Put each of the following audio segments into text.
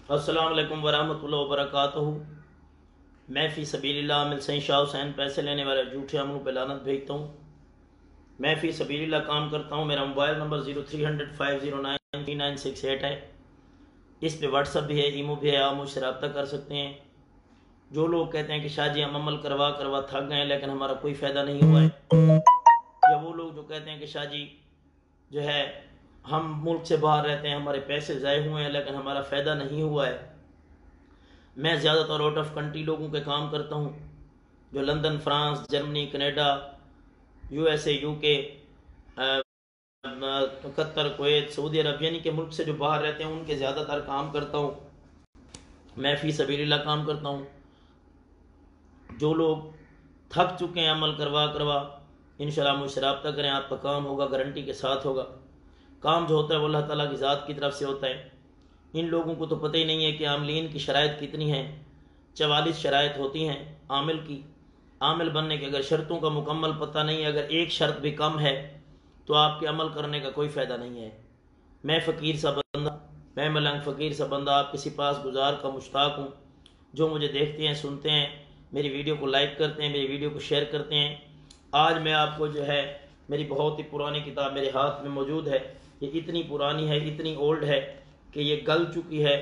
السلام علیکم ورحمۃ اللہ وبرکاتہ۔ میں فی سبیل اللہ عامل سین شاہ حسین پیسے لینے والے جھوٹے عملوں پہ لعنت بھیجتا ہوں۔ میں فی سبیل اللہ کام کرتا ہوں۔ میرا موبائل نمبر 0300509396 ہے۔ اس پہ واٹس ایپ بھی ہے، ایمو بھی ہے، آپ مجھ سے رابطہ کر سکتے ہیں۔ جو لوگ کہتے ہیں کہ شاہ جی ہم عمل کروا تھک گئے لیکن ہمارا کوئی فائدہ نہیں ہوا ہے، یا وہ لوگ جو کہتے ہیں کہ شاہ جی جو ہے ہم ملک سے باہر رہتے ہیں، ہمارے پیسے ضائع ہوئے ہیں لیکن ہمارا فائدہ نہیں ہوا ہے۔ میں زیادہ تر آؤٹ آف کنٹری لوگوں کے کام کرتا ہوں، جو London, France, Germany, Canada, USA، UK، قطر، کویت، سعودی عرب، یعنی کہ ملک سے جو باہر رہتے ہیں ان کے زیادہ تر کام کرتا ہوں۔ میں فی سبیل اللہ کام کرتا ہوں۔ جو لوگ تھک چکے ہیں عمل کروا انشاءاللہ مجھ سے رابطہ کریں، آپ کا کام ہوگا، گارنٹی کے ساتھ ہوگا۔ کام جو ہوتا ہے وہ اللہ تعالیٰ کی ذات کی طرف سے ہوتا ہے۔ ان لوگوں کو تو پتہ ہی نہیں ہے کہ عاملین کی شرائط کتنی ہیں۔ 44 شرائط ہوتی ہیں عامل کی۔ عامل بننے کے اگر شرطوں کا مکمل پتہ نہیں ہے، اگر ایک شرط بھی کم ہے تو آپ کے عمل کرنے کا کوئی فائدہ نہیں ہے۔ میں فقیر سا بندہ، میں ملنگ فقیر سا بندہ آپ کے سپاس گزار کا مشتاق ہوں۔ جو مجھے دیکھتے ہیں، سنتے ہیں، میری ویڈیو کو لائک کرتے ہیں، میری ویڈیو کو شیئر کرتے ہیں۔ آج میں آپ کو جو ہے میری بہت ہی پرانی کتاب میرے ہاتھ میں موجود ہے۔ یہ اتنی پرانی ہے، اتنی اولڈ ہے کہ یہ گل چکی ہے۔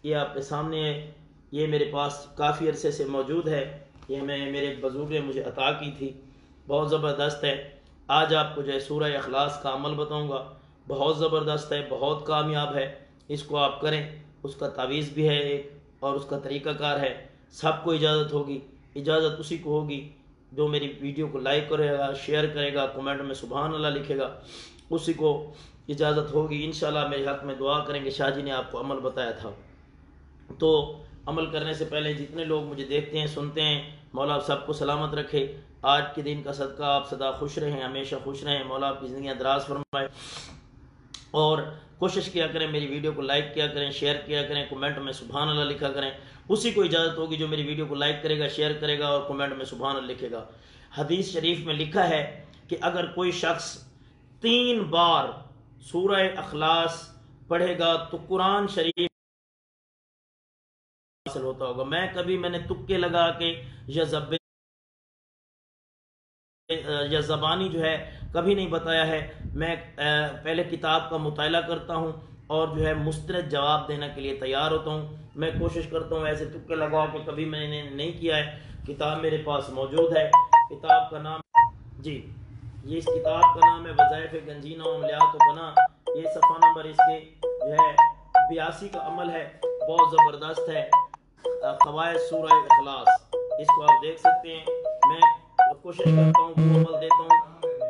یہ آپ کے سامنے ہے، یہ میرے پاس کافی عرصے سے موجود ہے۔ یہ میرے ایک بزرگ نے مجھے عطا کی تھی، بہت زبردست ہے۔ آج آپ کو جو ہے سورہ اخلاص کا عمل بتاؤں گا، بہت زبردست ہے، بہت کامیاب ہے۔ اس کو آپ کریں، اس کا تعویذ بھی ہے ایک اور اس کا طریقہ کار ہے۔ سب کو اجازت ہوگی، اجازت اسی کو ہوگی جو میری ویڈیو کو لائک کرے گا، شیئر کرے گا، کمنٹ میں سبحان اللہ لکھے گا، اسی کو اجازت ہوگی۔ انشاءاللہ میرے حق میں دعا کریں گے، شاہ جی نے آپ کو عمل بتایا تھا۔ تو عمل کرنے سے پہلے جتنے لوگ مجھے دیکھتے ہیں، سنتے ہیں، مولا آپ سب کو سلامت رکھے۔ آج کے دن کا صدقہ آپ سدا خوش رہیں، ہمیشہ خوش رہیں، مولا آپ کی زندگیاں دراز فرمائے۔ اور کوشش کیا کریں میری ویڈیو کو لائک کیا کریں، شیئر کیا کریں، کمنٹ میں سبحان اللہ لکھا کریں۔ اسی کو اجازت ہوگی جو میری ویڈیو کو لائک کرے گا، شیئر کرے گا اور کمنٹ میں سبحان اللہ لکھے گا۔ حدیث شریف میں لکھا ہے کہ اگر کوئی شخص 3 بار سورہ اخلاص پڑھے گا تو قرآن شریف حاصل ہوتا ہوگا۔ میں نے تکے لگا کے یا زبانی جو ہے کبھی نہیں بتایا ہے۔ میں پہلے کتاب کا مطالعہ کرتا ہوں اور جو ہے مستند جواب دینے کے لیے تیار ہوتا ہوں۔ میں کوشش کرتا ہوں ایسے تکے لگا کے، کبھی میں نے نہیں کیا ہے۔ کتاب میرے پاس موجود ہے، کتاب کا نام یہ اس کتاب کا نام ہے وظائف گنجینہ و عملیات و بنا۔ یہ صفحہ نمبر اس کے جو ہے 82 کا عمل ہے، بہت زبردست ہے، قواعد سورہ اخلاص۔ اس کو آپ دیکھ سکتے ہیں۔ میں کوشش کرتا ہوں وہ عمل دیتا ہوں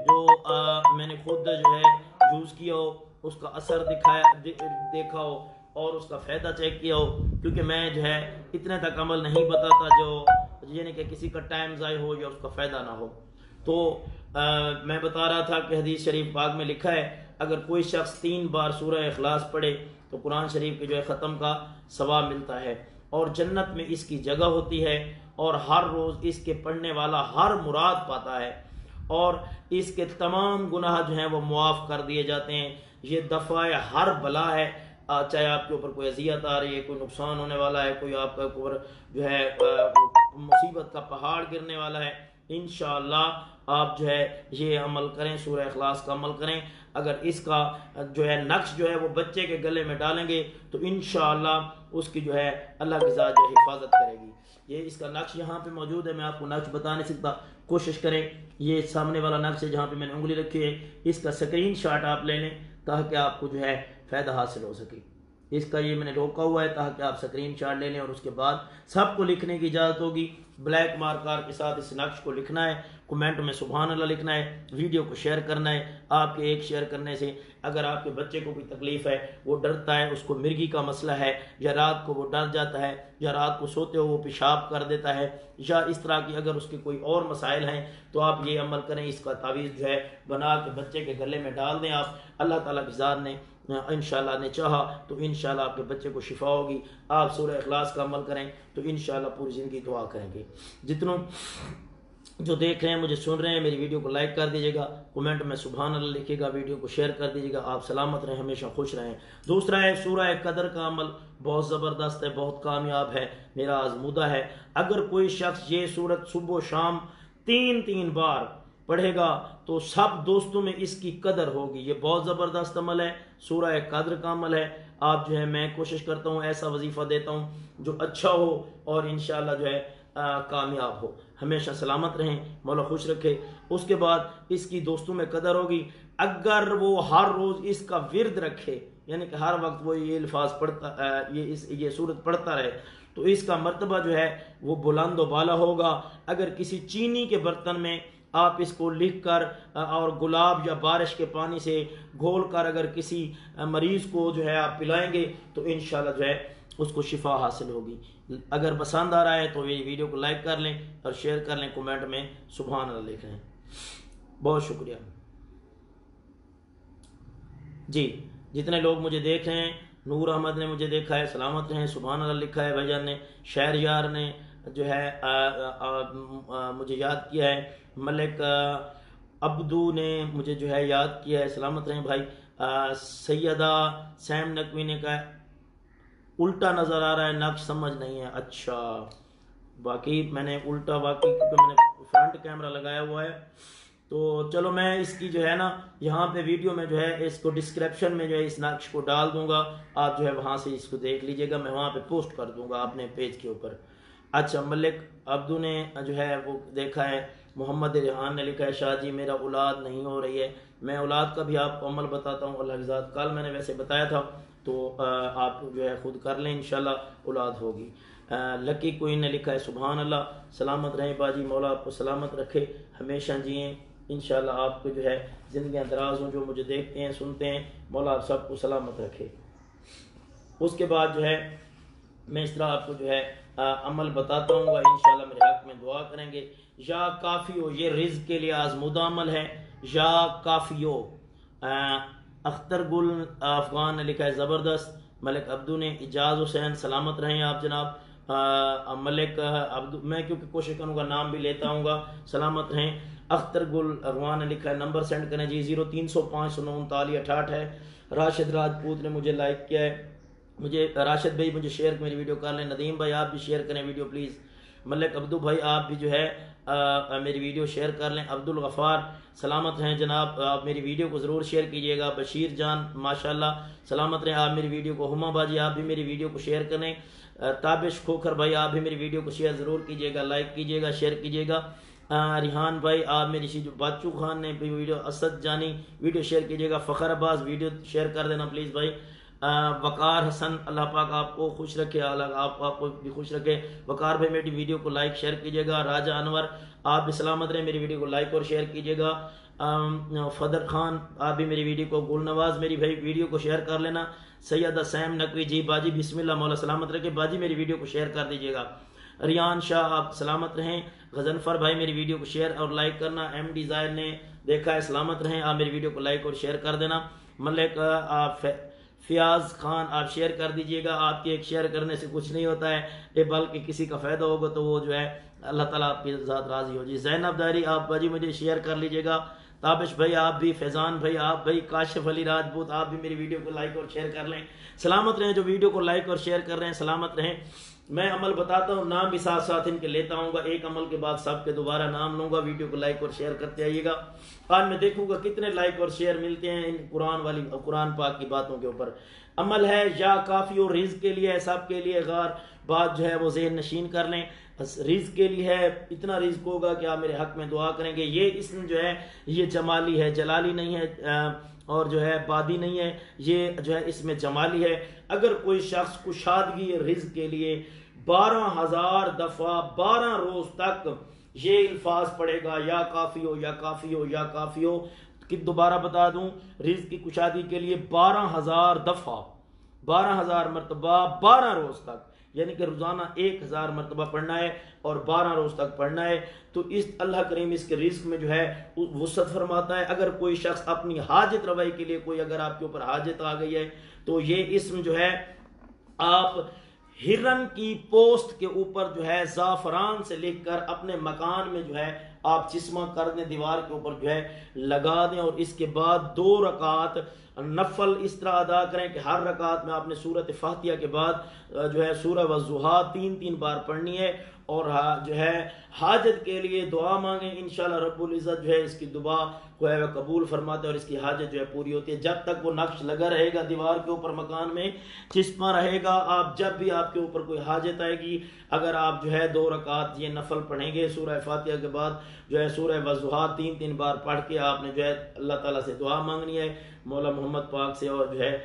جو میں نے خود جو ہے یوز کیا ہو، اس کا اثر دیکھا ہو اور اس کا فائدہ چیک کیا ہو، کیونکہ میں جو ہے اتنے تک عمل نہیں بتاتا جو یعنی کہ کسی کا ٹائم ضائع ہو یا اس کا فائدہ نہ ہو۔ تو میں بتا رہا تھا کہ حدیث شریف پاک میں لکھا ہے اگر کوئی شخص 3 بار سورہ اخلاص پڑھے تو قرآن شریف کے جو ہے ختم کا ثواب ملتا ہے، اور جنت میں اس کی جگہ ہوتی ہے، اور ہر روز اس کے پڑھنے والا ہر مراد پاتا ہے، اور اس کے تمام گناہ جو ہیں وہ معاف کر دیے جاتے ہیں۔ یہ دفع ہر بلا ہے، چاہے آپ کے اوپر کوئی اذیت آ رہی ہے، کوئی نقصان ہونے والا ہے، کوئی آپ کے اوپر جو ہے مصیبت کا پہاڑ گرنے والا ہے، انشاءاللہ آپ جو ہے یہ عمل کریں، سورہ اخلاص کا عمل کریں۔ اگر اس کا جو ہے نقش جو ہے وہ بچے کے گلے میں ڈالیں گے تو انشاءاللہ اس کی جو ہے اللہ کی ذات جو حفاظت کرے گی۔ یہ اس کا نقش یہاں پہ موجود ہے، میں آپ کو نقش بتا نہیں سکتا، کوشش کریں یہ سامنے والا نقش ہے جہاں پہ میں نے انگلی رکھی ہے، اس کا سکرین شاٹ آپ لے لیں تاکہ آپ کو جو ہے فائدہ حاصل ہو سکے۔ اس کا یہ میں نے روکا ہوا ہے تاکہ آپ سکرین شاٹ لے لیں، اور اس کے بعد سب کو لکھنے کی اجازت ہوگی۔ بلیک مارکر کے ساتھ اس نقش کو لکھنا ہے، کمنٹ میں سبحان اللہ لکھنا ہے، ویڈیو کو شیئر کرنا ہے۔ آپ کے ایک شیئر کرنے سے اگر آپ کے بچے کو کوئی تکلیف ہے، وہ ڈرتا ہے، اس کو مرگی کا مسئلہ ہے، یا رات کو وہ ڈر جاتا ہے، یا رات کو سوتے ہو وہ پیشاب کر دیتا ہے، یا اس طرح کی اگر اس کے کوئی اور مسائل ہیں تو آپ یہ عمل کریں، اس کا تعویذ جو ہے بنا کے بچے کے گلے میں ڈال دیں آپ۔ اللہ تعالیٰ کی ذات نے انشاءاللہ نے چاہا تو انشاءاللہ آپ کے بچے کو شفا ہوگی۔ آپ سورہ اخلاص کا عمل کریں تو انشاءاللہ پوری زندگی دعا کریں گے۔ جو دیکھ رہے ہیں مجھے سن رہے ہیں میری ویڈیو کو لائک کر دیجیے گا، کمنٹ میں سبحان اللہ لکھیے گا، ویڈیو کو شیئر کر دیجیے گا۔ آپ سلامت رہیں، ہمیشہ خوش رہیں۔ دوسرا ہے سورہ قدر کا عمل، بہت زبردست ہے، بہت کامیاب ہے، میرا آزمودہ ہے۔ اگر کوئی شخص یہ سورت صبح و شام 3 بار پڑھے گا تو سب دوستوں میں اس کی قدر ہوگی۔ یہ بہت زبردست عمل ہے، سورہ قدر کا عمل ہے۔ آپ جو ہے میں کوشش کرتا ہوں ایسا وظیفہ دیتا ہوں جو اچھا ہو اور انشاءاللہ جو ہے کامیاب ہو۔ ہمیشہ سلامت رہیں، مولا خوش رکھے۔ اس کے بعد اس کی دوستوں میں قدر ہوگی اگر وہ ہر روز اس کا ورد رکھے، یعنی کہ ہر وقت وہ یہ الفاظ پڑھتا، یہ سورت پڑھتا رہے تو اس کا مرتبہ جو ہے وہ بلند و بالا ہوگا۔ اگر کسی چینی کے برتن میں آپ اس کو لکھ کر اور گلاب یا بارش کے پانی سے گھول کر اگر کسی مریض کو جو ہے آپ پلائیں گے تو انشاءاللہ جو ہے اس کو شفا حاصل ہوگی۔ اگر پسند آ رہا ہے تو یہ ویڈیو کو لائک کر لیں اور شیئر کر لیں، کمنٹ میں سبحان اللہ لکھ لیں۔ بہت شکریہ جی۔ جتنے لوگ مجھے دیکھ رہے ہیں، نور احمد نے مجھے دیکھا ہے، سلامت رہیں، سبحان اللہ لکھا ہے بھائی جان نے، شہر یار نے جو ہے مجھے یاد کیا ہے، ملک عبدو نے مجھے جو ہے یاد کیا ہے، سلامت رہیں بھائی۔ سیدہ سیم نقوی نے کہا الٹا نظر آ رہا ہے، نقش سمجھ نہیں ہے۔ اچھا، باقی میں نے الٹا واقعی کیونکہ میں نے فرنٹ کیمرہ لگایا ہوا ہے تو چلو میں اس کی جو ہے نا یہاں پہ ویڈیو میں جو ہے اس کو ڈسکرپشن میں جو ہے اس نقش کو ڈال دوں گا، آپ جو ہے وہاں سے اس کو دیکھ لیجئے گا، میں وہاں پہ پوسٹ کر دوں گا اپنے پیج کے اوپر۔ اچھا، ملک عبدو نے جو ہے وہ دیکھا ہے، محمد ریحان نے لکھا ہے شاہ جی میرا اولاد نہیں ہو رہی ہے۔ میں اولاد کا بھی آپ کو عمل بتاتا ہوں، اللہ کی ذات، کل میں نے ویسے بتایا تھا تو آپ جو ہے خود کر لیں، انشاءاللہ اولاد ہوگی۔ لکی کوئن نے لکھا ہے سبحان اللہ، سلامت رہیں باجی، مولا آپ کو سلامت رکھے، ہمیشہ جئیں، انشاءاللہ آپ کو جو ہے زندگیاں دراز ہوں، جو مجھے دیکھتے ہیں سنتے ہیں، مولا آپ سب کو سلامت رکھے۔ اس کے بعد جو ہے میں اس طرح آپ کو جو ہے عمل بتاتا ہوں، انشاءاللہ میرے حق میں دعا کریں گے۔ یا کافیو، یہ رزق کے لیے آزمودہ عمل ہے، یا کافیو۔ اختر گل افغان نے لکھا ہے زبردست، ملک عبدو نے، اجاز حسین سلامت رہیں آپ جناب، ملک عبدو، میں کیونکہ کوشش کروں گا نام بھی لیتا ہوں گا، سلامت رہیں۔ اختر گل افغان نے لکھا ہے نمبر سینڈ کریں جی، 03053968 ہے۔ راشد راجپوت نے مجھے لائک کیا ہے، مجھے راشد بھائی مجھے شیئر میری ویڈیو کر لیں، ندیم بھائی آپ بھی شیئر کریں ویڈیو پلیز، ملک عبدو بھائی آپ بھی جو ہے میری ویڈیو شیئر کر لیں۔ عبد الغفار سلامت رہیں جناب، آپ میری ویڈیو کو ضرور شیئر کیجئے گا۔ بشیر جان ماشاءاللہ سلامت رہیں، آپ میری ویڈیو کو، ہما باجی آپ بھی میری ویڈیو کو شیئر کریں، تابش کھوکھر بھائی آپ بھی میری ویڈیو کو شیئر ضرور کیجئے گا، لائک کیجئے گا، شیئر کیجئے گا۔ ریحان بھائی آپ میری جو بچو خان نے بھی ویڈیو، اسد جانی ویڈیو شیئر کیجئے گا، فخر عباس ویڈیو شیئر کر دینا پلیز بھائی۔ وقار حسن اللہ پاک آپ کو خوش رکھے، اللہ آپ کو بھی خوش رکھے۔ وقار بھائی میری ویڈیو کو لائک شیئر کیجئے گا۔ راجہ انور آپ بھی سلامت رہیں، میری ویڈیو کو لائک اور شیئر کیجئے گا۔ فدر خان آپ بھی میری ویڈیو کو، گل نواز میری بھائی ویڈیو کو شیئر کر لینا۔ سیدہ سیم نقوی جی باجی بسم اللہ، مولا سلامت رکھے باجی، میری ویڈیو کو شیئر کر دیجئے گا۔ ریان شاہ آپ سلامت رہیں۔ غزنفر بھائی میری ویڈیو کو شیئر اور لائک کرنا۔ ایم ڈی زائر نے دیکھا ہے، سلامت رہیں، آپ میری ویڈیو کو لائک اور شیئر کر دینا۔ ملک فیاض خان آپ شیئر کر دیجئے گا، آپ کے ایک شیئر کرنے سے کچھ نہیں ہوتا ہے، یہ بلکہ کسی کا فائدہ ہوگا تو وہ جو ہے اللہ تعالیٰ آپ کی ذات راضی ہو جی۔ زینب داری آپ باجی مجھے شیئر کر لیجئے گا۔ تابش بھائی آپ بھی، فیضان بھائی آپ بھائی، کاشف علی راجپوت آپ بھی میری ویڈیو کو لائک اور شیئر کر لیں، سلامت رہیں۔ جو ویڈیو کو لائک اور شیئر کر رہے ہیں سلامت رہیں۔ میں عمل بتاتا ہوں، نام بھی ساتھ ساتھ ان کے لیتا ہوں گا، ایک عمل کے بعد سب کے دوبارہ نام لوں گا، ویڈیو کو لائک اور شیئر کرتے آئیے گا۔ آج میں دیکھوں گا کتنے لائک اور شیئر ملتے ہیں ان قرآن پاک کی باتوں کے اوپر۔ عمل ہے یا کافی اور رزق کے لیے ہے، سب کے لیے، غار بات جو ہے وہ ذہن نشین کر لیں، رزق کے لیے ہے، اتنا رزق ہوگا کہ آپ میرے حق میں دعا کریں گے۔ یہ اسم جو ہے یہ جمالی ہے، جلالی نہیں ہے، اور جو ہے بادی نہیں ہے، یہ جو ہے اس میں جمالی ہے۔ اگر کوئی شخص کشادگی رزق کے لیے 12,000 دفعہ 12 روز تک یہ الفاظ پڑھے گا، یا کافی ہو یا کافی ہو یا کافی ہو، کہ دوبارہ بتا دوں، رزق کی کشادگی کے لیے 12,000 دفعہ، 12,000 مرتبہ 12 روز تک، یعنی کہ روزانہ 1,000 مرتبہ پڑھنا ہے اور 12 روز تک پڑھنا ہے، تو اس اللہ کریم اس کے رزق میں جو ہے وسعت فرماتا ہے۔ اگر کوئی شخص اپنی حاجت روائی کے لیے، کوئی اگر آپ کے اوپر حاجت آ گئی ہے تو یہ اسم جو ہے آپ ہرن کی پوست کے اوپر جو ہے زعفران سے لکھ کر اپنے مکان میں جو ہے آپ چشمہ کر دیں، دیوار کے اوپر جو ہے لگا دیں، اور اس کے بعد 2 رکعت نفل اس طرح ادا کریں کہ ہر رکعت میں آپ نے سورۃ فاتحہ کے بعد جو ہے سورہ والضحیٰ 3 بار پڑھنی ہے، اور جو ہے حاجت کے لیے دعا مانگیں، انشاءاللہ رب العزت جو ہے اس کی دعا کو ہے وہ قبول فرماتے اور اس کی حاجت جو ہے پوری ہوتی ہے۔ جب تک وہ نقش لگا رہے گا دیوار کے اوپر، مکان میں چشمہ رہے گا، آپ جب بھی آپ کے اوپر کوئی حاجت آئے گی، اگر آپ جو ہے 2 رکعت یہ نفل پڑھیں گے سورہ فاتحہ کے بعد جو ہے سورہ والضحیٰ 3 بار پڑھ کے آپ نے جو ہے اللہ تعالیٰ سے دعا مانگنی ہے، مولا محمد پاک سے اور جو ہے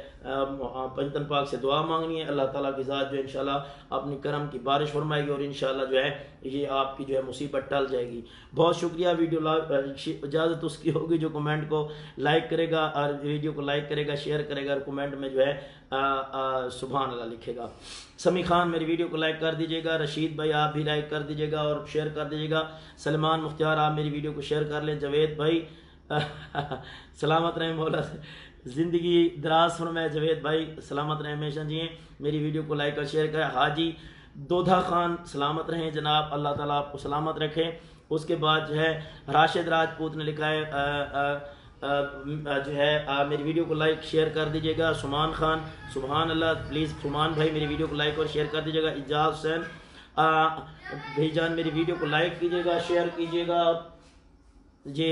پنجتن پاک سے دعا مانگنی ہے، اللہ تعالیٰ کی ذات جو ہے انشاءاللہ اپنی کرم کی بارش فرمائے گی، اور انشاءاللہ جو ہے یہ آپ کی جو ہے مصیبت ٹل جائے گی۔ بہت شکریہ۔ ویڈیو اجازت اس کی ہوگی جو کمنٹ کو لائک کرے گا، اور ویڈیو کو لائک کرے گا، شیئر کرے گا، اور کمنٹ میں جو ہے سبحان اللہ لکھے گا۔ سمی خان میری ویڈیو کو لائک کر دیجیے گا، رشید بھائی آپ بھی لائک کر دیجیے گا اور شیئر کر دیجیے گا، سلمان مختار آپ میری ویڈیو کو شیئر کر لیں، جاوید بھائی سلامت رہیں، مولا زندگی دراز فرمائے، جاوید بھائی سلامت رہیں ہمیشہ جی ہیں، میری ویڈیو کو لائک اور شیئر کریں۔ حاجی دودھا خان سلامت رہیں جناب، اللہ تعالیٰ آپ کو سلامت رکھے۔ اس کے بعد جو ہے راشد راجپوت نے لکھا ہے جو ہے میری ویڈیو کو لائک شیئر کر دیجیے گا۔ سمان خان سبحان اللہ، پلیز سمان بھائی میری ویڈیو کو لائک اور شیئر کر دیجیے گا۔ اعجاز حسین بھائی جان میری ویڈیو کو لائک کیجیے گا، شیئر کیجیے گا جی،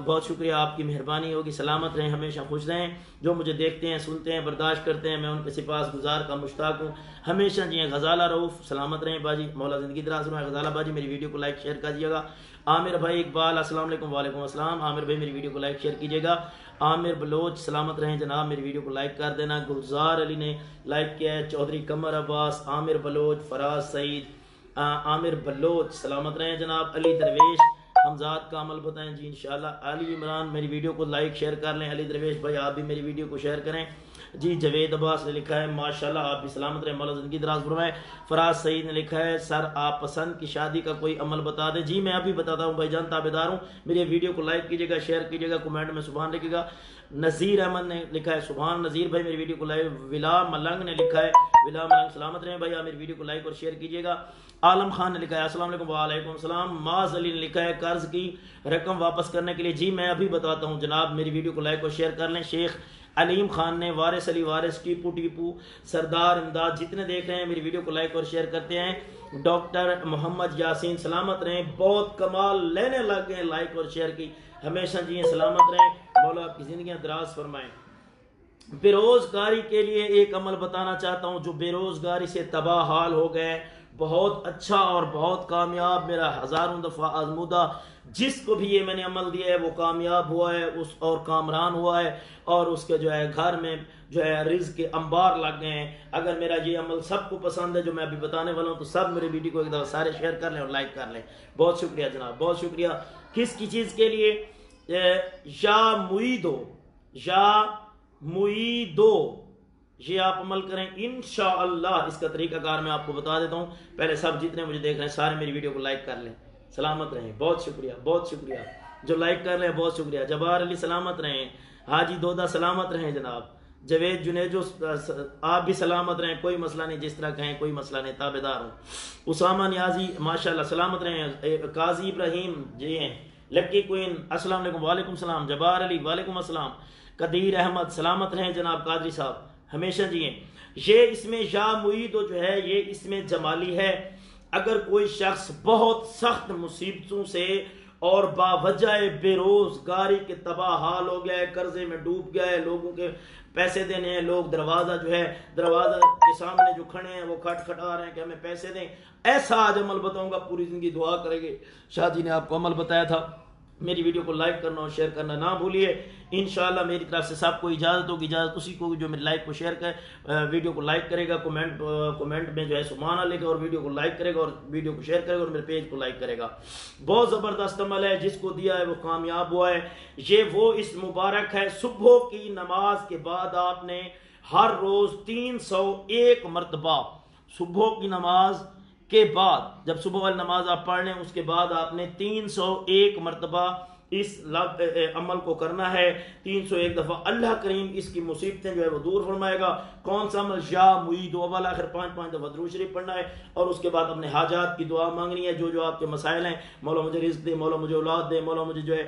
بہت شکریہ، آپ کی مہربانی ہوگی۔ سلامت رہیں، ہمیشہ خوش رہیں، جو مجھے دیکھتے ہیں، سنتے ہیں، برداشت کرتے ہیں، میں ان کے سپاس گزار کا مشتاق ہوں ہمیشہ جی ہیں۔ غزالہ رؤوف سلامت رہیں باجی، مولا زندگی دراز فرمائے۔ غزالہ باجی میری ویڈیو کو لائک شیئر کر دیجیے گا۔ عامر بھائی اقبال السلام علیکم، وعلیکم السلام، عامر بھائی میری ویڈیو کو لائک شیئر کیجیے گا۔ عامر بلوچ سلامت رہیں جناب، میری ویڈیو کو لائک کر دینا۔ گلزار علی نے لائک کیا ہے، چودھری قمر عباس، عامر بلوچ، فراز سعید، عامر بلوچ سلامت رہیں جناب۔ علی درویش حمزات کا عمل بتائیں جی انشاءاللہ۔ علی عمران میری ویڈیو کو لائک شیئر کر لیں۔ علی درویش بھائی آپ بھی میری ویڈیو کو شیئر کریں جی۔ جاوید عباس نے لکھا ہے ماشاءاللہ آپ بھی سلامت رہیں، مولا زندگی دراز فرمائے۔ فراز سعید نے لکھا ہے سر آپ پسند کی شادی کا کوئی عمل بتا دیں۔ جی میں ابھی بتاتا ہوں بھائی جان، تابعدار ہوں، میری ویڈیو کو لائک کیجیے گا، شیئر کیجیے گا، کمنٹ میں سبحان لکھیے گا۔ نذیر احمد نے لکھا ہے سبحان، نذیر بھائی میری ویڈیو کو لائک۔ ولا ملنگ نے لکھا ہے، ولا ملنگ سلامت رہیں بھائی، آپ میری ویڈیو کو لائک اور شیئر کیجیے گا۔ عالم خان نے لکھا ہے السلام علیکم، وعلیکم السلام۔ معاذ علی نے لکھا ہے قرض کی رقم واپس کرنے کے لیے، جی میں ابھی بتاتا ہوں جناب، میری ویڈیو کو لائک اور شیئر کر لیں۔ شیخ علیم خان نے، وارث علی وارث، ٹیپو ٹیپو، سردار امداد، جتنے دیکھ رہے ہیں میری ویڈیو کو لائک اور شیئر کرتے ہیں۔ ڈاکٹر محمد یاسین سلامت رہیں، بہت کمال لینے لگ گئے لائک اور شیئر کی، ہمیشہ جی سلامت رہیں، مولا آپ کی زندگیاں دراز فرمائیں۔ بے روزگاری کے لیے ایک عمل بتانا چاہتا ہوں، جو بے روزگاری سے تباہ حال ہو گئے، بہت اچھا اور بہت کامیاب، میرا ہزاروں دفعہ آزمودہ، جس کو بھی یہ میں نے عمل دیا ہے وہ کامیاب ہوا ہے، اس اور کامران ہوا ہے، اور اس کے جو ہے گھر میں جو ہے رزق کے انبار لگ گئے ہیں۔ اگر میرا یہ عمل سب کو پسند ہے جو میں ابھی بتانے والا ہوں، تو سب میرے ویڈیو کو ایک دفعہ سارے شیئر کر لیں اور لائک کر لیں۔ بہت شکریہ جناب، بہت شکریہ۔ کس کی چیز کے لیے؟ یا معیدو، یا معیدو، یہ آپ عمل کریں انشاءاللہ۔ اس کا طریقہ کار میں آپ کو بتا دیتا ہوں، پہلے سب جتنے مجھے دیکھ رہے ہیں سارے میری ویڈیو کو لائک کر لیں، سلامت رہیں، بہت شکریہ، بہت شکریہ، جو لائک کر لیں بہت شکریہ۔ جبار علی سلامت رہیں، حاجی دودہ سلامت رہیں جناب، جاوید جنیجو آپ بھی سلامت رہیں، کوئی مسئلہ نہیں، جس طرح کہیں کوئی مسئلہ نہیں، تابعدار ہوں۔ اسامہ نیازی ماشاءاللہ سلامت رہیں۔ قاضی ابراہیم جی ہیں، لکی کوئن السلام علیکم، وعلیکم السلام۔ جبار علی وعلیکم السلام۔ قدیر احمد سلامت رہیں جناب، قادری صاحب ہمیشہ جی ہیں۔ یہ اس میں یا معیدو جو ہے یہ اس میں جمالی ہے۔ اگر کوئی شخص بہت سخت مصیبتوں سے اور باوجہ بے روزگاری کے تباہ حال ہو گیا ہے، قرضے میں ڈوب گیا ہے، لوگوں کے پیسے دینے ہیں، لوگ دروازہ جو ہے دروازہ کے سامنے جو کھڑے ہیں وہ کھٹکھٹا رہے ہیں کہ ہمیں پیسے دیں، ایسا آج عمل بتاؤں گا، پوری زندگی دعا کرے گے۔ شاہ جی نے آپ کو عمل بتایا تھا۔ میری ویڈیو کو لائک کرنا اور شیئر کرنا نہ بھولیے۔ انشاءاللہ میری طرف سے سب کو اجازت ہوگی، اجازت اسی کو جو میری لائک کو شیئر کرے، ویڈیو کو لائک کرے گا، کمنٹ میں جو ہے سبحان اللہ لکھے اور ویڈیو کو لائک کرے گا، اور ویڈیو کو شیئر کرے گا اور میرے پیج کو لائک کرے گا۔ بہت زبردست عمل ہے، جس کو دیا ہے وہ کامیاب ہوا ہے۔ یہ وہ اس مبارک ہے، صبح کی نماز کے بعد آپ نے ہر روز 301 مرتبہ، صبح کی نماز کے بعد جب صبح والی نماز آپ پڑھ لیں، اس کے بعد آپ نے 301 مرتبہ اس عمل کو کرنا ہے 301 دفعہ، اللہ کریم اس کی مصیبتیں جو ہے وہ دور فرمائے گا۔ کون سا عمل؟ یا معید و اول آخر 5 دفعہ درود شریف پڑھنا ہے، اور اس کے بعد اپنے حاجات کی دعا مانگنی ہے، جو آپ کے مسائل ہیں، مولا مجھے رزق دے، مولا مجھے اولاد دے، مولا مجھے جو ہے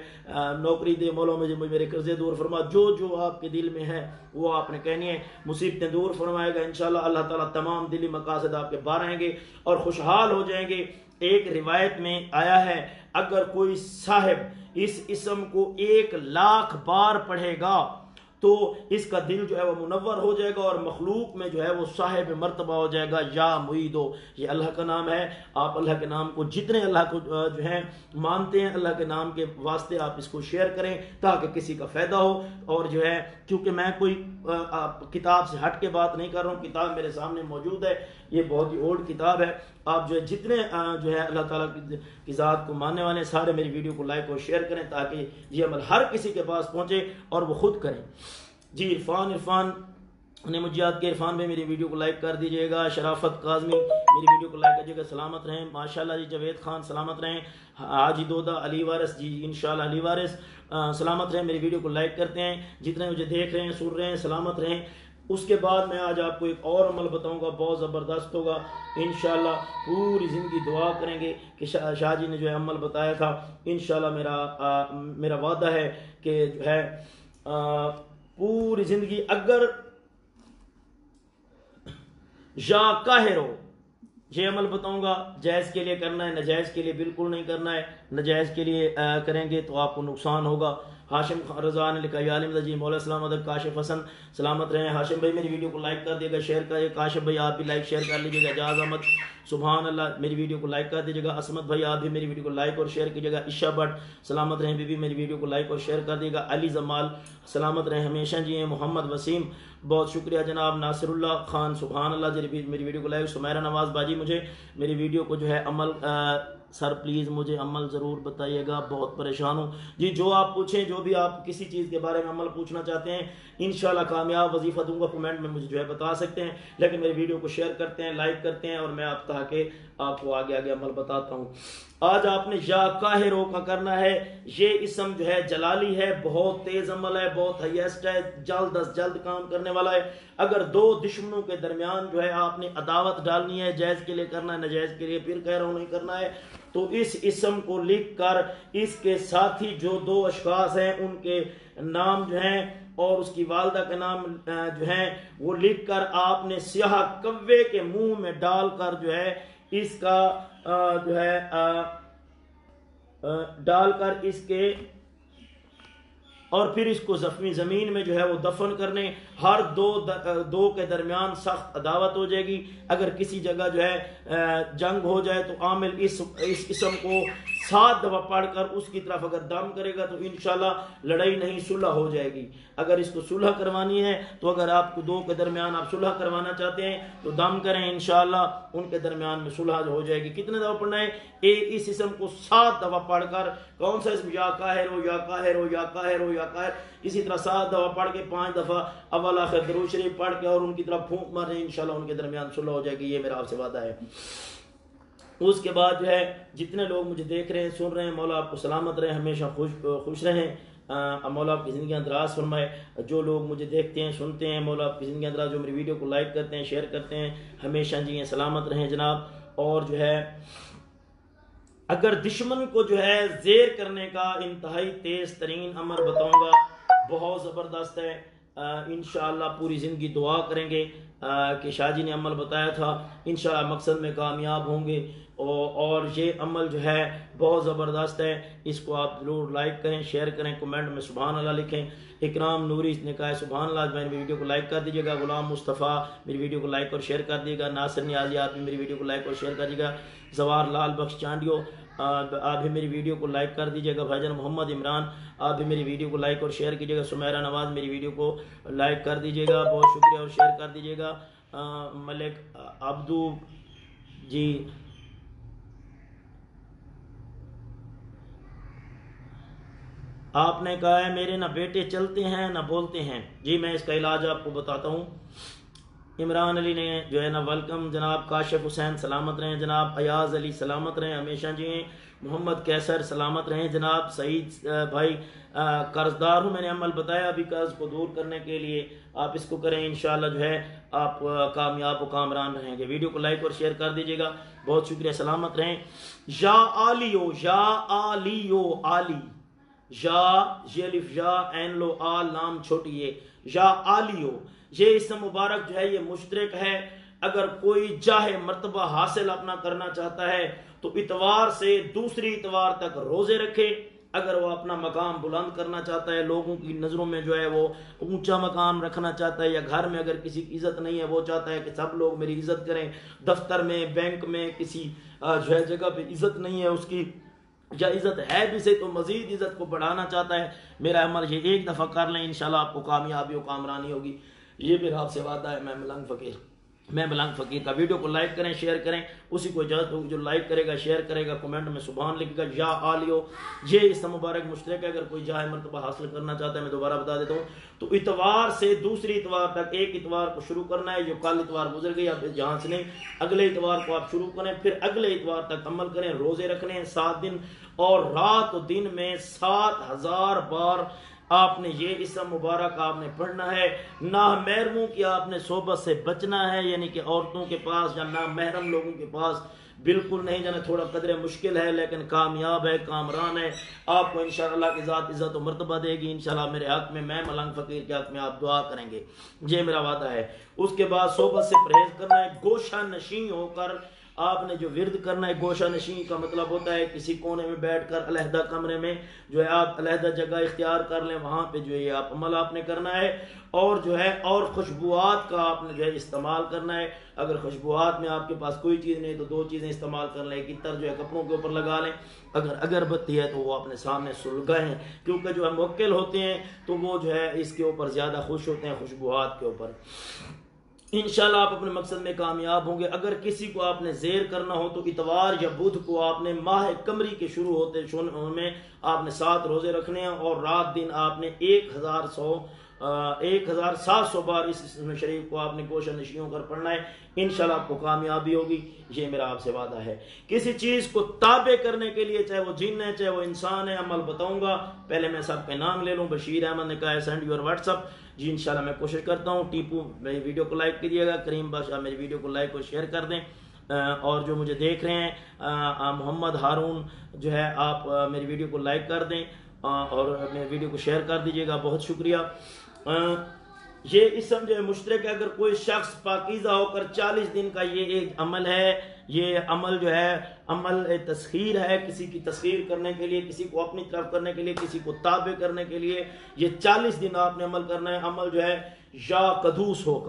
نوکری دے، مولا مجھے میرے قرضے دور فرما، جو آپ کے دل میں ہے وہ آپ نے کہنی ہے، مصیبتیں دور فرمائے گا انشاءاللہ۔ اللہ تعالیٰ تمام دلی مقاصد آپ کے بار آئیں گے اور خوشحال ہو جائیں گے۔ ایک روایت میں آیا ہے اگر کوئی صاحب اس اسم کو 1,00,000 بار پڑھے گا تو اس کا دل جو ہے وہ منور ہو جائے گا اور مخلوق میں جو ہے وہ صاحب مرتبہ ہو جائے گا۔ یا معیدو، یہ اللہ کا نام ہے۔ آپ اللہ کے نام کو جتنے اللہ کو جو ہے مانتے ہیں، اللہ کے نام کے واسطے آپ اس کو شیئر کریں تاکہ کسی کا فائدہ ہو۔ اور جو ہے کیونکہ میں کوئی کتاب سے ہٹ کے بات نہیں کر رہا ہوں، کتاب میرے سامنے موجود ہے، یہ بہت ہی اولڈ کتاب ہے۔ آپ جو ہے جتنے جو ہے اللہ تعالیٰ کی ذات کو ماننے والے سارے میری ویڈیو کو لائک اور شیئر کریں تاکہ یہ عمل ہر کسی کے پاس پہنچے اور وہ خود کریں۔ جی عرفان نے مجھے یاد کیا، عرفان بھائی میری ویڈیو کو لائک کر دیجئے گا۔ شرافت کاظمی میری ویڈیو کو لائک کریے گا، سلامت رہیں ماشاءاللہ جی۔ جاوید خان سلامت رہیں۔ حاجی دودا علی وارث جی انشاءاللہ علی وارث سلامت رہیں، میری ویڈیو کو لائک کرتے ہیں، جتنے مجھے دیکھ رہے ہیں سن رہے ہیں سلامت رہیں۔ اس کے بعد میں آج آپ کو ایک اور عمل بتاؤں گا، بہت زبردست ہوگا انشاءاللہ۔ پوری زندگی دعا کریں گے کہ شاہ جی نے جو ہے عمل بتایا تھا، انشاءاللہ میرا وعدہ ہے کہ جو ہے پوری زندگی اگر یا قاہر ہو، یہ عمل بتاؤں گا، جائز کے لیے کرنا ہے، ناجائز کے لیے بالکل نہیں کرنا ہے۔ ناجائز کے لیے کریں گے تو آپ کو نقصان ہوگا۔ ہاشم رضا نے لکھا یا عالم جی مولا سلام ادب کاشف حسن سلامت رہیں۔ ہاشم بھائی میری ویڈیو کو لائک کر دیے گا، شیئر کریے۔ کاشف بھائی آپ بھی لائک شیئر کر لیجیے گا۔ اعجاز احمد سبحان اللہ میری ویڈیو کو لائک کر دیجیے گا۔ عصمت بھائی آپ بھی میری ویڈیو کو لائک اور شیئر کیجیے گا۔ عشا بٹ سلامت رہیں، بی بی میری ویڈیو کو لائک اور شیئر کر دیے گا۔ علی زمال سلامت رہیں ہمیشہ جی ہیں۔ محمد وسیم بہت شکریہ جناب۔ ناصر اللہ خان سبحان اللہ جی میری ویڈیو کو لائک۔ سمیرہ نواز باجی مجھے میری ویڈیو کو جو ہے عمل سر پلیز مجھے عمل ضرور بتائیے گا، بہت پریشان ہوں جی۔ جو آپ پوچھیں، جو بھی آپ کسی چیز کے بارے میں عمل پوچھنا چاہتے ہیں انشاءاللہ کامیاب وظیفہ دوں گا، کمنٹ میں مجھے جو ہے بتا سکتے ہیں، لیکن میری ویڈیو کو شیئر کرتے ہیں، لائک کرتے ہیں اور میں آپ تاکہ آپ کو آگے عمل بتاتا ہوں۔ آج آپ نے یا قاہرو کا کرنا ہے۔ یہ اسم جو ہے جلالی ہے، بہت تیز عمل ہے، بہت ہائیسٹ ہے، جلد از جلد کام کرنے والا ہے۔ اگر دو دشمنوں کے درمیان جو ہے آپ نے عداوت ڈالنی ہے، جائز کے لیے کرنا ہے، ناجائز کے لیے پھر قاہرو نہیں کرنا ہے، تو اس اسم کو لکھ کر اس کے ساتھی جو 2 اشخاص ہیں ان کے نام جو ہیں اور اس کی والدہ کے نام جو ہیں وہ لکھ کر آپ نے سیاہ کوے کے منہ میں ڈال کر جو ہے اس کا جو ہے ڈال کر اس کے اور پھر اس کو زخمی زمین میں جو ہے وہ دفن کرنے۔ ہر دو کے درمیان سخت عداوت ہو جائے گی۔ اگر کسی جگہ جو ہے جنگ ہو جائے تو عامل اس اسم کو 7 دفعہ پڑھ کر اس کی طرف اگر دم کرے گا تو انشاءاللہ لڑائی نہیں صلح ہو جائے گی۔ اگر اس کو صلح کروانی ہے تو اگر آپ کو 2 کے درمیان آپ صلح کروانا چاہتے ہیں تو دم کریں، انشاءاللہ ان کے درمیان میں صلح ہو جائے گی۔ کتنے دفعہ پڑھنا ہے؟ اس اسم کو 7 دفعہ پڑھ کر، کون سا اسم؟ یا قاہر ہو یا قاہر ہو یا قاہر ہو یا قاہر، اسی طرح 7 دفعہ پڑھ کے 5 دفعہ اول آخر درود شریف پڑھ کے اور ان کی طرف پھونک ماریں، انشاءاللہ ان کے درمیان صلح ہو جائے گی۔ یہ میرا آپ سے وعدہ ہے۔ اس کے بعد جو ہے جتنے لوگ مجھے دیکھ رہے ہیں سن رہے ہیں، مولا آپ کو سلامت رہے، ہمیشہ خوش رہیں، مولا آپ کی زندگیاں دراز فرمائے۔ جو لوگ مجھے دیکھتے ہیں سنتے ہیں، مولا آپ کی زندگیاں دراز، جو میری ویڈیو کو لائک کرتے ہیں شیئر کرتے ہیں، ہمیشہ جی ہیں سلامت رہیں جناب۔ اور جو ہے اگر دشمن کو جو ہے زیر کرنے کا انتہائی تیز ترین امر بتاؤں گا، بہت زبردست ہے، انشاءاللہ پوری زندگی دعا کریں گے کہ شاہ جی نے عمل بتایا تھا، انشاءاللہ مقصد میں کامیاب ہوں گے۔ اور یہ عمل جو ہے بہت زبردست ہے، اس کو آپ ضرور لائک کریں، شیئر کریں، کمنٹ میں سبحان اللہ لکھیں۔ اکرام نوری نے کہا ہے سبحان اللہ، میری ویڈیو کو لائک کر دیجیے گا۔ غلام مصطفیٰ میری ویڈیو کو لائک اور شیئر کر دیجیے گا۔ ناصر نیازی آپ بھی میری ویڈیو کو لائک اور شیئر کر دیجیے گا۔ زوار لال بخش چانڈیو آپ بھی میری ویڈیو کو لائک کر دیجیے گا۔ بھائی جان محمد عمران آپ بھی میری ویڈیو کو لائک اور شیئر کیجیے گا۔ سمیرہ نواز میری ویڈیو کو لائک کر دیجیے گا، بہت شکریہ، اور شیئر کر دیجیے گا۔ ملک عبدو جی آپ نے کہا ہے میرے نہ بیٹے چلتے ہیں نہ بولتے ہیں، جی میں اس کا علاج آپ کو بتاتا ہوں۔ عمران علی نے جو ہے نا ویلکم جناب. کاشف حسین سلامت رہیں جناب. ایاز علی سلامت رہیں ہمیشہ جی. محمد کیسر سلامت رہیں جناب. سعید بھائی قرضدار ہوں، میں نے عمل بتایا ابھی قرض کو دور کرنے کے لیے، آپ اس کو کریں انشاءاللہ جو ہے آپ کامیاب و کامران رہیں گے. ویڈیو کو لائک اور شیئر کر دیجیے گا. بہت شکریہ. سلامت رہیں. یا آلیو، یا آلیو، آلی، یا یہ الف یا عین لو آل لام چھوٹی ہے. یا آلیو یہ اسم مبارک جو ہے یہ مشترک ہے. اگر کوئی جاہ مرتبہ حاصل اپنا کرنا چاہتا ہے تو اتوار سے دوسری اتوار تک روزے رکھے. اگر وہ اپنا مقام بلند کرنا چاہتا ہے، لوگوں کی نظروں میں جو ہے وہ اونچا مقام رکھنا چاہتا ہے، یا گھر میں اگر کسی کی عزت نہیں ہے وہ چاہتا ہے کہ سب لوگ میری عزت کریں، دفتر میں، بینک میں، کسی جو ہے جگہ پہ عزت نہیں ہے اس کی، یا عزت ہے بھی سے تو مزید عزت کو بڑھانا چاہتا ہے، میرا عمل یہ ایک دفعہ کر لیں انشاءاللہ آپ کو کامیابی و کامرانی ہوگی. یہ میرا آپ سے وعدہ ہے. میں ملنگ فقیر کا. ویڈیو کو لائک کریں، شیئر کریں. اسی کو اجازت ہوگی جو لائک کرے گا، شیئر کرے گا، کمنٹ میں سبحان لکھے گا. یا آلیو یہ اسم مبارک مشترک ہے. اگر کوئی جاہ مرتبہ حاصل کرنا چاہتا ہے، میں دوبارہ بتا دیتا ہوں، تو اتوار سے دوسری اتوار تک، ایک اتوار کو شروع کرنا ہے. جو کل اتوار گزر گئی اب یہاں سے نہیں، اگلے اتوار کو آپ شروع کریں، پھر اگلے اتوار تک عمل کریں. روزے رکھنے ہیں 7 دن، اور رات و دن میں 7000 بار آپ نے یہ اسم مبارک آپ نے پڑھنا ہے. نامحرموں کی آپ نے صحبت سے بچنا ہے، یعنی کہ عورتوں کے پاس یا نامحرم لوگوں کے پاس بالکل نہیں جانا. تھوڑا قدر مشکل ہے لیکن کامیاب ہے، کامران ہے. آپ کو انشاءاللہ اللہ کی ذات عزت و مرتبہ دے گی انشاءاللہ. میرے حق میں ملنگ فقیر کے حق میں آپ دعا کریں گے، یہ میرا وعدہ ہے. اس کے بعد صحبت سے پرہیز کرنا ہے. گوشہ نشین ہو کر آپ نے جو ورد کرنا ہے. گوشہ نشین کا مطلب ہوتا ہے کسی کونے میں بیٹھ کر علیحدہ کمرے میں جو ہے آپ علیحدہ جگہ اختیار کر لیں، وہاں پہ جو ہے آپ عمل آپ نے کرنا ہے. اور جو ہے اور خوشبوات کا آپ نے جو ہے استعمال کرنا ہے. اگر خوشبوات میں آپ کے پاس کوئی چیز نہیں تو 2 چیزیں استعمال کر لیں. ایک عطر جو ہے کپڑوں کے اوپر لگا لیں، اگر اگربتی ہے تو وہ اپنے سامنے سلگائیں، کیونکہ جو ہے موکل ہوتے ہیں تو وہ جو ہے اس کے اوپر زیادہ خوش ہوتے ہیں خوشبوات کے اوپر. انشاءاللہ آپ اپنے مقصد میں کامیاب ہوں گے. اگر کسی کو آپ نے زیر کرنا ہو تو اتوار یا بدھ کو آپ نے ماہ قمری کے شروع ہوتے میں آپ نے 7 روزے رکھنے ہیں، اور رات دن آپ نے 1700 بار اس اسم شریف کو آپ نے گوشہ نشینوں کر پڑھنا ہے. انشاءاللہ آپ کو کامیابی ہوگی، یہ میرا آپ سے وعدہ ہے. کسی چیز کو تابع کرنے کے لیے، چاہے وہ جن ہے چاہے وہ انسان ہے، عمل بتاؤں گا. پہلے میں سب کے نام لے لوں. بشیر احمد نے کہا ہے سینڈ یور واٹس اپ. جی انشاءاللہ میں کوشش کرتا ہوں. ٹیپو میری ویڈیو کو لائک کیجیے گا. کریم بادشاہ میری ویڈیو کو لائک اور شیئر کر دیں. اور جو مجھے دیکھ رہے ہیں محمد ہارون جو ہے آپ میری ویڈیو کو لائک کر دیں اور میری ویڈیو کو شیئر کر دیجیے گا. بہت شکریہ. یہ اسم جو ہے مشترک ہے. اگر کوئی شخص پاکیزہ ہو کر 40 دن کا یہ ایک عمل ہے. یہ عمل جو ہے عمل تسخیر ہے، کسی کی تسخیر کرنے کے لیے، کسی کو اپنی طرف کرنے کے لیے، کسی کو تابع کرنے کے لیے. یہ 40 دن آپ نے عمل کرنا ہے. عمل جو ہے یا قدوسوں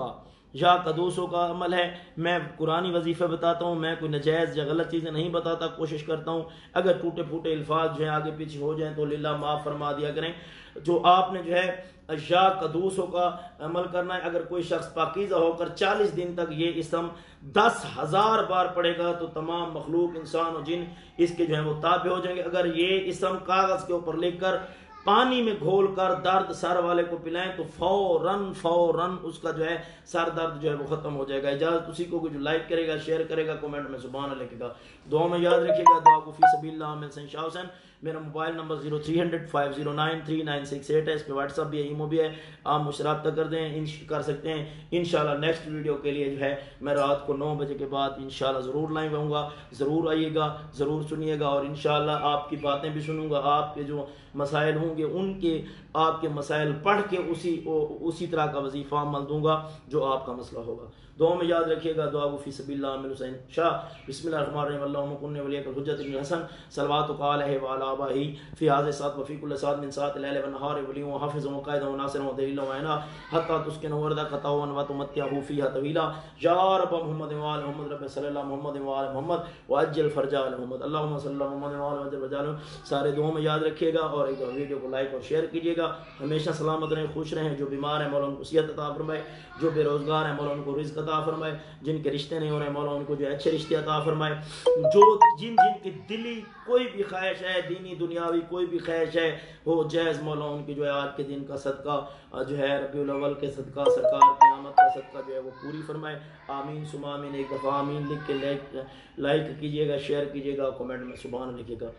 کا عمل ہے. میں قرآنی وظیفہ بتاتا ہوں، میں کوئی نجائز یا غلط چیزیں نہیں بتاتا. کوشش کرتا ہوں اگر ٹوٹے پھوٹے الفاظ جو ہیں آگے پیچھے ہو جائیں تو للہ معاف فرما دیا کریں. جو آپ نے جو ہے یا قدوسوں کا عمل کرنا ہے. اگر کوئی شخص پاکیزہ ہو کر 40 دن تک یہ اسم 10,000 بار پڑھے گا تو تمام مخلوق انسان اور جن اس کے جو ہے وہ تابع ہو جائیں گے. اگر یہ اسم کاغذ کے اوپر لکھ کر پانی میں گھول کر درد سر والے کو پلائیں تو فوراً اس کا جو ہے سر درد جو ہے وہ ختم ہو جائے گا. اجازت اسی کو جو لائک کرے گا، شیئر کرے گا، کمنٹ میں سبحان اللہ لکھے گا. دعا میں یاد رکھیے گا. دعا کو فی سبیل اللہ عامر حسین شاہ حسین. میرا موبائل نمبر 0300509396 ہے. اس پہ واٹس اپ بھی ہے، ایمو بھی ہے. آپ مجھ سے رابطہ کر سکتے ہیں. انشاءاللہ نیکسٹ ویڈیو کے لیے جو ہے میں رات کو 9 بجے کے بعد انشاءاللہ ضرور لائیو آؤں گا. ضرور آئیے گا، ضرور سنیے گا، اور انشاءاللہ آپ کی باتیں بھی سنوں گا. آپ کے جو مسائل ہوں گے ان کے آپ کے مسائل پڑھ کے اسی طرح کا وظیفہ عمل دوں گا جو آپ کا مسئلہ ہوگا. دعا میں یاد رکھیے گا. دعا فی سبیل اللہ عامر حسین شاہ. بسم اللہ الرحمن الرحیم. اللہم کن ولیک الحجۃ ابن حسن صلواتک علیہ وعلی آبائہ فی هذا الساعة وفی کل ساعة من ساعات اللیل والنہار ولی وحافظ وقائد وناصر ودلیل وعینا حتی تسکن وردک طوعا وتمتعہ فیہا طویلا. یا رب محمد وآل محمد رب صلی اللہ محمد وآل محمد وعجل فرج آل محمد. اللہم صلی اللہ محمد وآل وعجل فرج آل محمد. سارے دعاؤں میں یاد رکھیے گا اور ایک ویڈیو کو لائک اور شیئر کیجیے گا. ہمیشہ سلامت رہیں، خوش رہیں. جو بیمار ہیں مولا ان کو صحت عطا فرمائے، جو بے روزگار ہیں مولا ان کو رزق عطا عطا فرمائے، جن کے رشتے نہیں ہو رہے مولا ان کو جو ہے اچھے رشتے عطا فرمائے، جو جن کی دلی کوئی بھی خواہش ہے، دینی دنیاوی کوئی بھی خواہش ہے وہ جائز مولا ان کی جو ہے آج کے دن کا صدقہ جو ہے ربیع الاول کے صدقہ سرکار کی آمد کا صدقہ جو ہے وہ پوری فرمائے۔ آمین ثم آمین، ایک دفعہ آمین لکھ کے لائک کیجیے گا، شیئر کیجیے گا، کمنٹ میں سبحان لکھیے گا۔